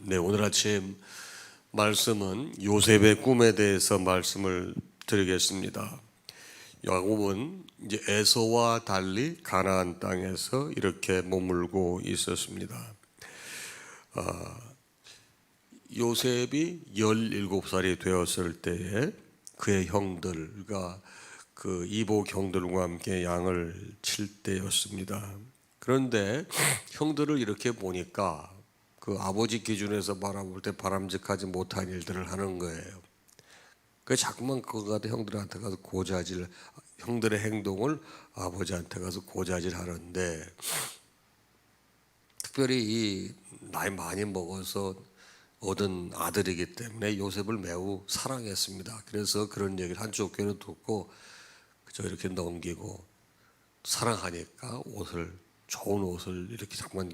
네, 오늘 아침 말씀은 요셉의 꿈에 대해서 말씀을 드리겠습니다. 야곱은 이제 에서와 달리 가나안 땅에서 이렇게 머물고 있었습니다. 요셉이 17살이 되었을 때에 그의 형들과 그 이복 형들과 함께 양을 칠 때였습니다. 그런데 형들을 이렇게 보니까 그 아버지 기준에서 바라볼 때 바람직하지 못한 일들을 하는 거예요. 그 자꾸만 그거 가서 형들한테 가서 고자질, 형들의 행동을 아버지한테 가서 고자질 하는데, 특별히 이 나이 많이 먹어서 얻은 아들이기 때문에 요셉을 매우 사랑했습니다. 그래서 그런 얘기를 한쪽 귀로 듣고 그저 이렇게 넘기고, 사랑하니까 좋은 옷을 이렇게 자꾸만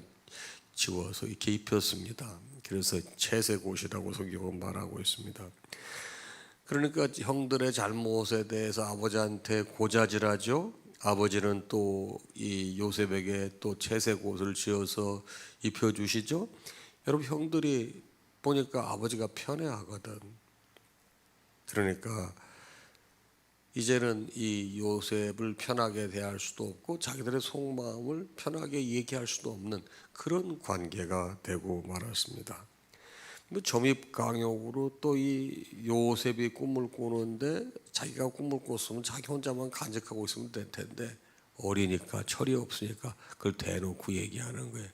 지워서 이렇게 입혔습니다. 그래서 채색 옷이라고 성경은 말하고 있습니다. 그러니까 형들의 잘못에 대해서 아버지한테 고자질하죠. 아버지는 또 이 요셉에게 또 채색 옷을 지어서 입혀주시죠. 여러분, 형들이 보니까 아버지가 편애하거든. 그러니까 이제는 이 요셉을 편하게 대할 수도 없고 자기들의 속마음을 편하게 얘기할 수도 없는 그런 관계가 되고 말았습니다. 점입강요로 또 이 요셉이 꿈을 꾸는데, 자기가 꿈을 꿨으면 자기 혼자만 간직하고 있으면 될 텐데 어리니까, 철이 없으니까 그걸 대놓고 얘기하는 거예요.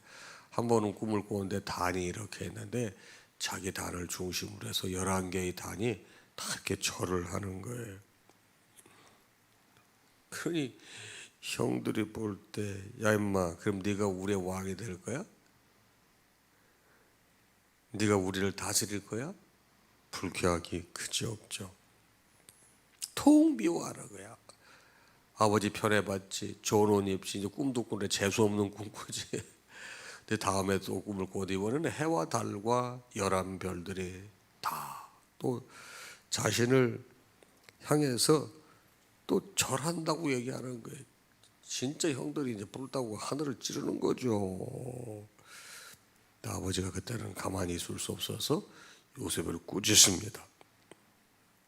한 번은 꿈을 꾸는데 단이 이렇게 했는데 자기 단을 중심으로 해서 11개의 단이 다 이렇게 절을 하는 거예요. 그러니 형들이 볼 때, 야 임마, 그럼 네가 우리의 왕이 될 거야? 네가 우리를 다스릴 거야? 불쾌하기 그지없죠. 통 미워하는 거야. 아버지 편애받지, 좋은 옷 입지, 이제 꿈도 꾸는데 재수 없는 꿈 꾸지. 근데 다음에 또 꿈을 꿔도 이번에는 해와 달과 11별들이 다 또 자신을 향해서 또 절한다고 얘기하는 거예요. 진짜 형들이 이제 뿔따고 하늘을 찌르는 거죠. 아버지가 그때는 가만히 있을 수 없어서 요셉을 꾸짖습니다.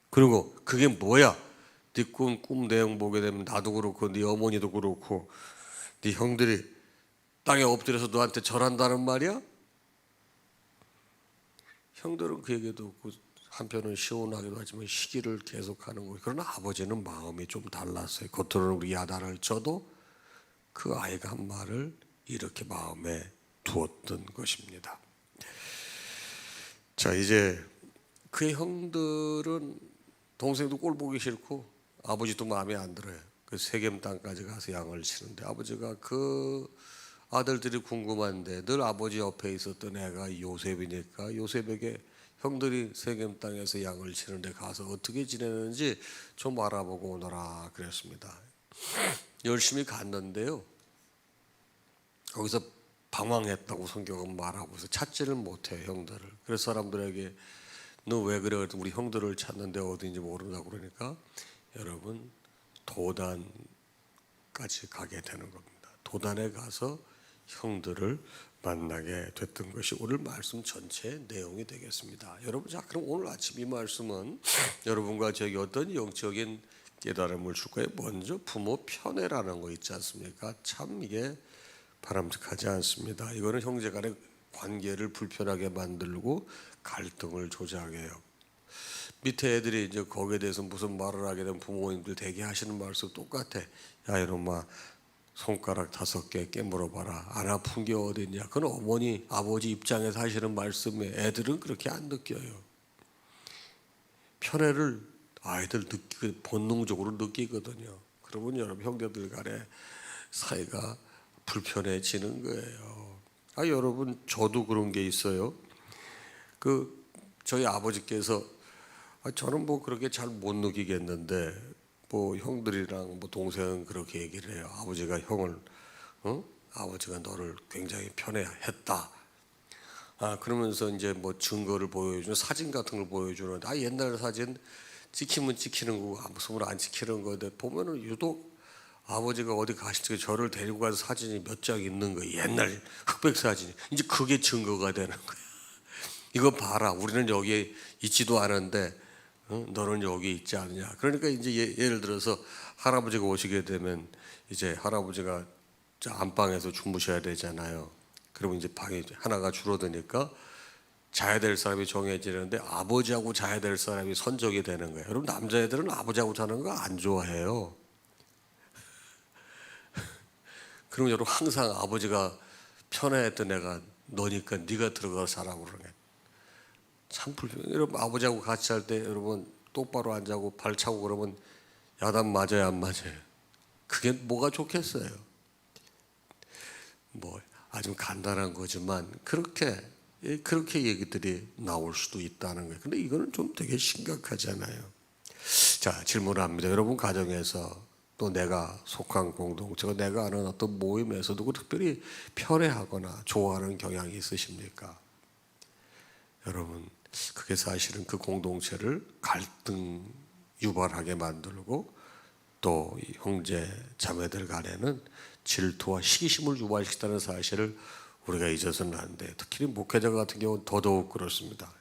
그리고 그게 뭐야? 네 꿈 내용 보게 되면 나도 그렇고 네 어머니도 그렇고 네 형들이 땅에 엎드려서 너한테 절한다는 말이야? 형들은 그 얘기도 없고 한편은 시원하기도 하지만 시기를 계속하는 거예요. 그러나 아버지는 마음이 좀 달랐어요. 겉으로는 우리 야단을 쳐도 그 아이가 한 말을 이렇게 마음에 두었던 것입니다. 자, 이제 그의 형들은 동생도 꼴 보기 싫고 아버지도 마음에 안 들어요. 그 세겜 땅까지 가서 양을 치는데 아버지가 그 아들들이 궁금한데, 늘 아버지 옆에 있었던 애가 요셉이니까 요셉에게 형들이 세겜 땅에서 양을 치는데 가서 어떻게 지내는지 좀 알아보고 오너라 그랬습니다. 열심히 갔는데요, 거기서 방황했다고 성경은 말하고 있어. 찾지를 못해요, 형들을. 그래서 사람들에게 너 왜 그래? 우리 형들을 찾는데 어딘지 모른다고 그러니까, 여러분, 도단까지 가게 되는 겁니다. 도단에 가서 형들을 만나게 됐던 것이 오늘 말씀 전체의 내용이 되겠습니다. 여러분, 자, 그럼 오늘 아침 이 말씀은 여러분과 저에게 어떤 영적인 깨달음을 줄 거예요? 먼저 부모 편애라는 거 있지 않습니까? 참 이게 바람직하지 않습니다. 이거는 형제간의 관계를 불편하게 만들고 갈등을 조장하게 해요. 밑에 애들이 이제 거기에 대해서 무슨 말을 하게 되면 부모님들 대개 하시는 말씀 똑같아. 야 이놈아, 손가락 5개 깨물어봐라. 안 아픈 게 어딨냐. 그건 어머니 아버지 입장에서 하시는 말씀에 애들은 그렇게 안 느껴요. 편애를 아이들 본능적으로 느끼거든요. 그러면 여러분, 형제들 간의 사이가 불편해지는 거예요. 여러분, 저도 그런 게 있어요. 저희 아버지께서, 저는 뭐 그렇게 잘 못 느끼겠는데 뭐 형들이랑 뭐 동생은 그렇게 얘기를 해요. 아버지가 형을, 아버지가 너를 굉장히 편애했다. 그러면서 이제 뭐 증거를 보여주는 사진 같은 걸 보여주는데, 옛날 사진 찍히면 찍히는 거고 아무소문 안 찍히는 건데, 보면은 유독 아버지가 어디 가실 때 저를 데리고 가서 사진이 몇 장 있는 거예요. 옛날 흑백 사진이. 이제 그게 증거가 되는 거예요. 이거 봐라, 우리는 여기에 있지도 않은데 너는 여기 있지 않느냐. 그러니까 이제 예를 들어서 할아버지가 오시게 되면 이제 할아버지가 안방에서 주무셔야 되잖아요. 그러면 이제 방이 하나가 줄어드니까 자야 될 사람이 정해지는데 아버지하고 자야 될 사람이 선정이 되는 거예요. 여러분, 남자애들은 아버지하고 자는 거 안 좋아해요. 그러면 여러분, 항상 아버지가 편애했던 애가 너니까 네가 들어가서 자라고 그러는 거예요. 참 불편해요. 여러분, 아버지하고 같이 잘 때 여러분 똑바로 안 자고 발 차고 그러면 야단 맞아요, 안 맞아요? 그게 뭐가 좋겠어요? 뭐 아주 간단한 거지만 그렇게 얘기들이 나올 수도 있다는 거예요. 근데 이거는 좀 되게 심각하잖아요. 자, 질문합니다. 여러분 가정에서 또 내가 속한 공동체가 내가 아는 어떤 모임에서도 특별히 편애하거나 좋아하는 경향이 있으십니까? 여러분, 그게 사실은 그 공동체를 갈등 유발하게 만들고 또 형제 자매들 간에는 질투와 시기심을 유발시키는 사실을 우리가 잊어서는 안 돼요. 특히 목회자 같은 경우는 더더욱 그렇습니다.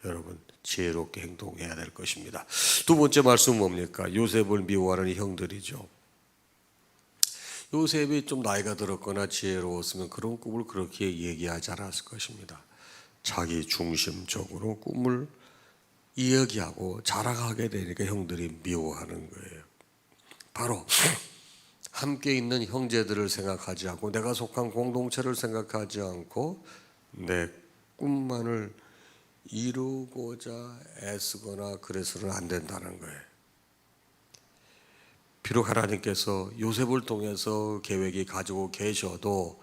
여러분, 지혜롭게 행동해야 될 것입니다. 두 번째 말씀은 뭡니까? 요셉을 미워하는 이 형들이죠. 요셉이 좀 나이가 들었거나 지혜로웠으면 그런 꿈을 그렇게 얘기하지 않았을 것입니다. 자기 중심적으로 꿈을 이야기하고 자랑하게 되니까 형들이 미워하는 거예요. 바로 함께 있는 형제들을 생각하지 않고 내가 속한 공동체를 생각하지 않고 내 꿈만을 이루고자 애쓰거나 그래서는 안 된다는 거예요. 비록 하나님께서 요셉을 통해서 계획이 가지고 계셔도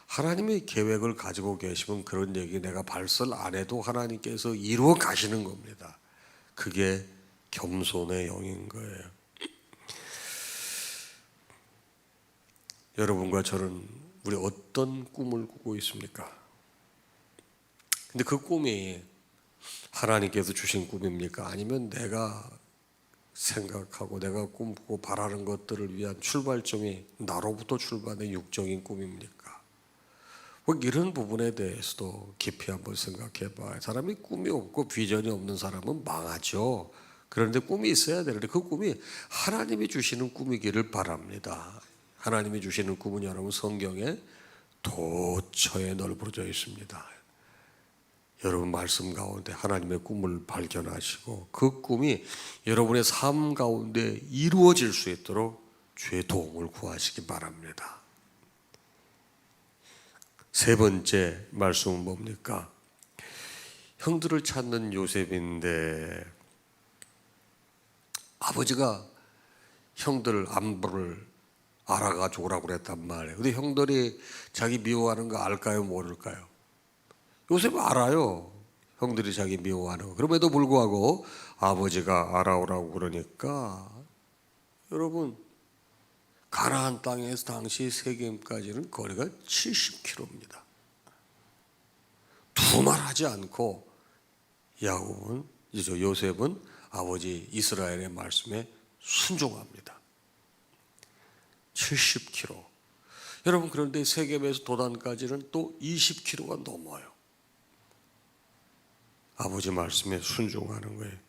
하나님의 계획을 가지고 계시면 그런 얘기 내가 발설 안 해도 하나님께서 이루어 가시는 겁니다. 그게 겸손의 영인 거예요. 여러분과 저는 우리 어떤 꿈을 꾸고 있습니까? 근데 그 꿈이 하나님께서 주신 꿈입니까? 아니면 내가 생각하고 내가 꿈꾸고 바라는 것들을 위한 출발점이 나로부터 출발된 육적인 꿈입니까? 뭐 이런 부분에 대해서도 깊이 한번 생각해 봐요. 사람이 꿈이 없고 비전이 없는 사람은 망하죠. 그런데 꿈이 있어야 되는데 그 꿈이 하나님이 주시는 꿈이기를 바랍니다. 하나님이 주시는 꿈은 여러분 성경에 도처에 널브러져 있습니다. 여러분 말씀 가운데 하나님의 꿈을 발견하시고 그 꿈이 여러분의 삶 가운데 이루어질 수 있도록 주의 도움을 구하시기 바랍니다. 세 번째 말씀은 뭡니까? 형들을 찾는 요셉인데 아버지가 형들 안부를 알아가지고 오라고 그랬단 말이에요. 근데 형들이 자기 미워하는 거 알까요? 모를까요? 요셉은 알아요. 형들이 자기 미워하는 거. 그럼에도 불구하고 아버지가 알아오라고 그러니까 여러분 가나안 땅에서 당시 세겜까지는 거리가 70km입니다. 두말하지 않고 요셉은 아버지 이스라엘의 말씀에 순종합니다. 70km. 여러분 그런데 세겜에서 도단까지는 또 20km가 넘어요. 아버지 말씀에 순종하는 거예요.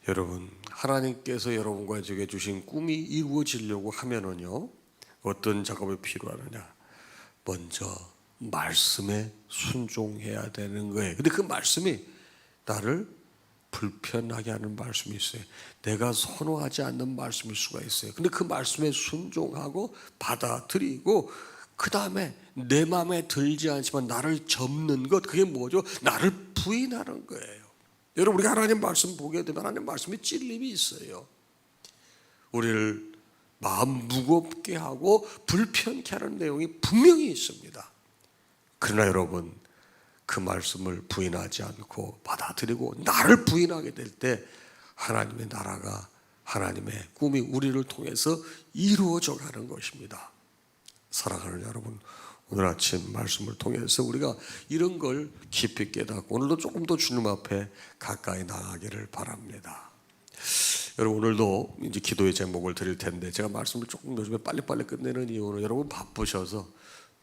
여러분 하나님께서 여러분과 저에게 주신 꿈이 이루어지려고 하면은요 어떤 작업이 필요하느냐? 먼저 말씀에 순종해야 되는 거예요. 근데 그 말씀이 나를 불편하게 하는 말씀이 있어요. 내가 선호하지 않는 말씀일 수가 있어요. 근데 그 말씀에 순종하고 받아들이고 그 다음에 내 마음에 들지 않지만 나를 접는 것, 그게 뭐죠? 나를 부인하는 거예요. 여러분 우리가 하나님 말씀 보게 되면 하나님 말씀에 찔림이 있어요. 우리를 마음 무겁게 하고 불편케 하는 내용이 분명히 있습니다. 그러나 여러분 그 말씀을 부인하지 않고 받아들이고 나를 부인하게 될 때 하나님의 나라가 하나님의 꿈이 우리를 통해서 이루어져 가는 것입니다. 사랑하는 여러분 오늘 아침 말씀을 통해서 우리가 이런 걸 깊이 깨닫고 오늘도 조금 더 주님 앞에 가까이 나가기를 바랍니다. 여러분 오늘도 이제 기도의 제목을 드릴 텐데 제가 말씀을 조금 요즘에 빨리빨리 끝내는 이유는 여러분 바쁘셔서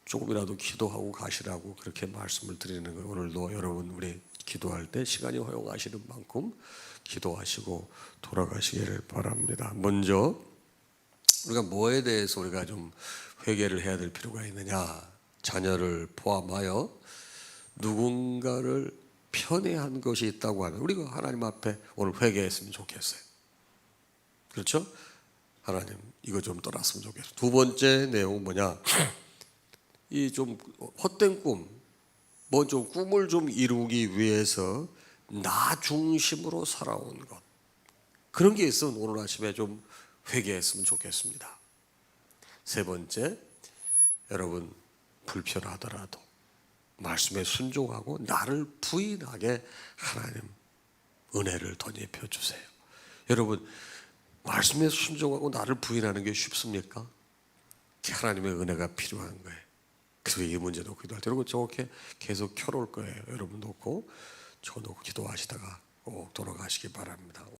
조금이라도 기도하고 가시라고 그렇게 말씀을 드리는 거예요. 오늘도 여러분 우리 기도할 때 시간이 허용하시는 만큼 기도하시고 돌아가시기를 바랍니다. 먼저 우리가 뭐에 대해서 우리가 좀 회개를 해야 될 필요가 있느냐? 자녀를 포함하여 누군가를 편애한 것이 있다고 하면 우리가 하나님 앞에 오늘 회개했으면 좋겠어요. 그렇죠? 하나님 이거 좀 떠났으면 좋겠어요. 두 번째 내용은 뭐냐? 이 좀 헛된 꿈, 뭐 좀 꿈을 좀 이루기 위해서 나 중심으로 살아온 것, 그런 게 있으면 오늘 아침에 좀 회개했으면 좋겠습니다. 세 번째, 여러분 불편하더라도 말씀에 순종하고 나를 부인하게 하나님 은혜를 덧입혀 주세요. 여러분 말씀에 순종하고 나를 부인하는 게 쉽습니까? 하나님의 은혜가 필요한 거예요. 그래서 이 문제 놓고 기도할 때 여러분 저렇게 계속 켜놓을 거예요. 여러분 놓고 저 놓고 기도하시다가 꼭 돌아가시기 바랍니다.